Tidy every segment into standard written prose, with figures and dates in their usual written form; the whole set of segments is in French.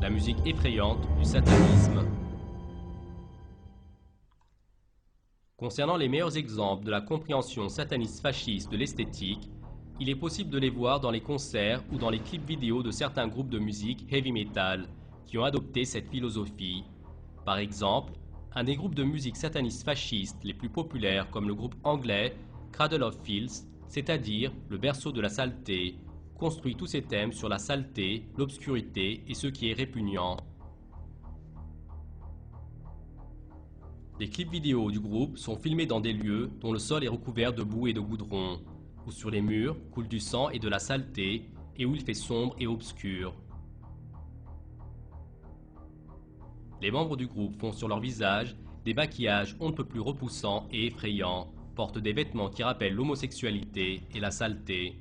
la musique effrayante du satanisme. Concernant les meilleurs exemples de la compréhension sataniste fasciste de l'esthétique, il est possible de les voir dans les concerts ou dans les clips vidéo de certains groupes de musique heavy metal qui ont adopté cette philosophie. Par exemple, un des groupes de musique sataniste fasciste les plus populaires comme le groupe anglais Cradle of Filth, c'est-à-dire le berceau de la saleté, construit tous ses thèmes sur la saleté, l'obscurité et ce qui est répugnant. Les clips vidéo du groupe sont filmés dans des lieux dont le sol est recouvert de boue et de goudron, où sur les murs coule du sang et de la saleté, et où il fait sombre et obscur. Les membres du groupe font sur leur visage des maquillages on ne peut plus repoussants et effrayants, portent des vêtements qui rappellent l'homosexualité et la saleté.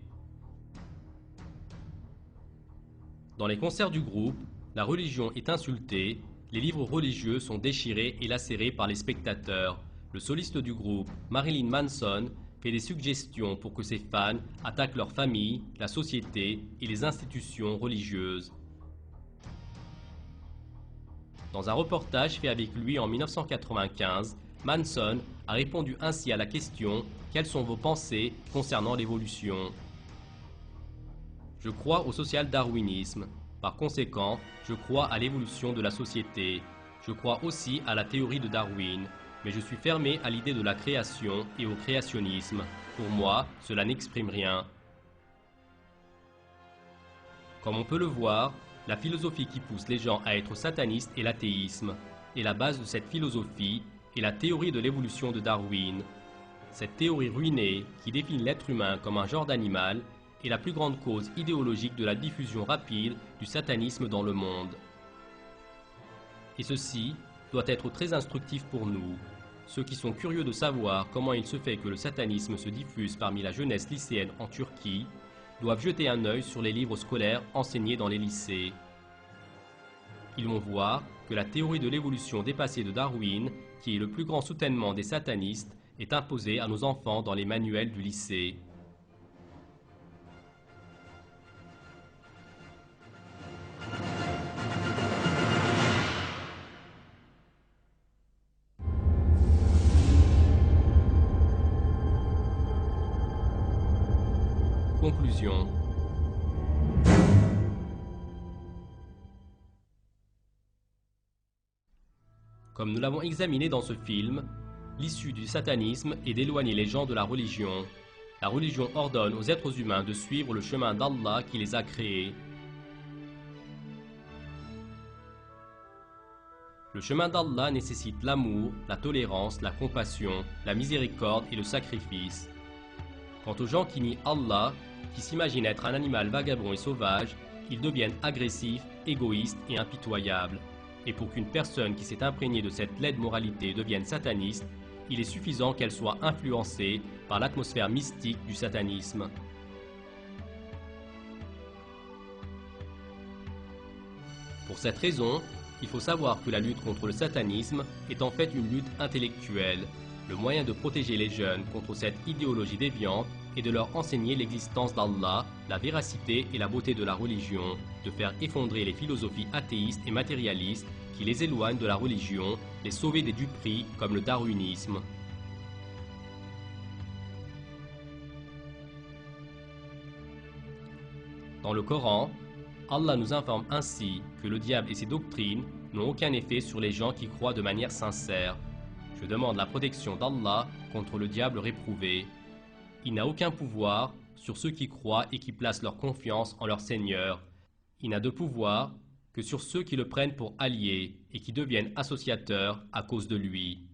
Dans les concerts du groupe, la religion est insultée, les livres religieux sont déchirés et lacérés par les spectateurs. Le soliste du groupe, Marilyn Manson, fait des suggestions pour que ses fans attaquent leur famille, la société et les institutions religieuses. Dans un reportage fait avec lui en 1995, Manson a répondu ainsi à la question « Quelles sont vos pensées concernant l'évolution ?» Je crois au social-darwinisme. Par conséquent, je crois à l'évolution de la société. Je crois aussi à la théorie de Darwin, mais je suis fermé à l'idée de la création et au créationnisme. Pour moi, cela n'exprime rien. Comme on peut le voir, la philosophie qui pousse les gens à être satanistes est l'athéisme, et la base de cette philosophie est la théorie de l'évolution de Darwin. Cette théorie ruinée, qui définit l'être humain comme un genre d'animal, est la plus grande cause idéologique de la diffusion rapide du satanisme dans le monde. Et ceci doit être très instructif pour nous. Ceux qui sont curieux de savoir comment il se fait que le satanisme se diffuse parmi la jeunesse lycéenne en Turquie doivent jeter un œil sur les livres scolaires enseignés dans les lycées. Ils vont voir que la théorie de l'évolution dépassée de Darwin, qui est le plus grand soutènement des satanistes, est imposée à nos enfants dans les manuels du lycée. Conclusion. Comme nous l'avons examiné dans ce film, l'issue du satanisme est d'éloigner les gens de la religion. La religion ordonne aux êtres humains de suivre le chemin d'Allah qui les a créés. Le chemin d'Allah nécessite l'amour, la tolérance, la compassion, la miséricorde et le sacrifice. Quant aux gens qui nient Allah, qui s'imaginent être un animal vagabond et sauvage, ils deviennent agressifs, égoïstes et impitoyables. Et pour qu'une personne qui s'est imprégnée de cette laide moralité devienne sataniste, il est suffisant qu'elle soit influencée par l'atmosphère mystique du satanisme. Pour cette raison, il faut savoir que la lutte contre le satanisme est en fait une lutte intellectuelle. Le moyen de protéger les jeunes contre cette idéologie déviante est de leur enseigner l'existence d'Allah, la véracité et la beauté de la religion, de faire effondrer les philosophies athéistes et matérialistes qui les éloignent de la religion, les sauver des duperies comme le darwinisme. Dans le Coran, Allah nous informe ainsi que le diable et ses doctrines n'ont aucun effet sur les gens qui croient de manière sincère. Je demande la protection d'Allah contre le diable réprouvé. Il n'a aucun pouvoir sur ceux qui croient et qui placent leur confiance en leur Seigneur. Il n'a de pouvoir que sur ceux qui le prennent pour allié et qui deviennent associateurs à cause de lui.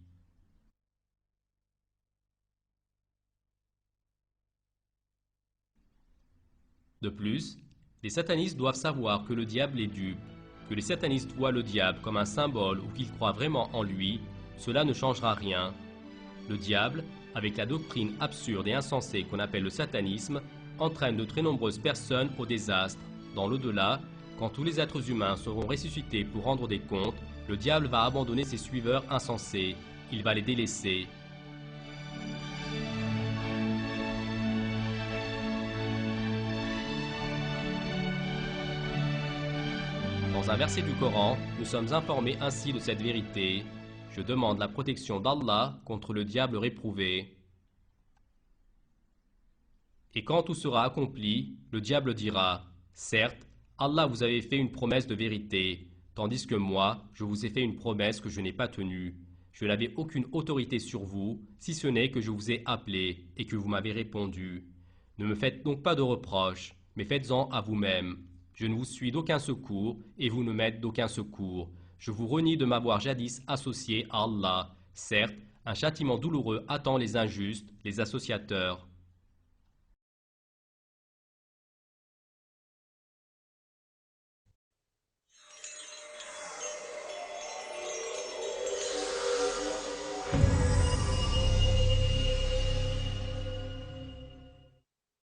De plus, les satanistes doivent savoir que le diable est dupe, que les satanistes voient le diable comme un symbole ou qu'ils croient vraiment en lui, cela ne changera rien. Le diable, avec la doctrine absurde et insensée qu'on appelle le satanisme, entraîne de très nombreuses personnes au désastre. Dans l'au-delà, quand tous les êtres humains seront ressuscités pour rendre des comptes, le diable va abandonner ses suiveurs insensés. Il va les délaisser. Dans un verset du Coran, nous sommes informés ainsi de cette vérité. Je demande la protection d'Allah contre le diable réprouvé. Et quand tout sera accompli, le diable dira, certes, Allah vous avait fait une promesse de vérité, tandis que moi, je vous ai fait une promesse que je n'ai pas tenue. Je n'avais aucune autorité sur vous, si ce n'est que je vous ai appelé et que vous m'avez répondu. Ne me faites donc pas de reproches, mais faites-en à vous-même. Je ne vous suis d'aucun secours et vous ne m'êtes d'aucun secours. Je vous renie de m'avoir jadis associé à Allah. Certes, un châtiment douloureux attend les injustes, les associateurs.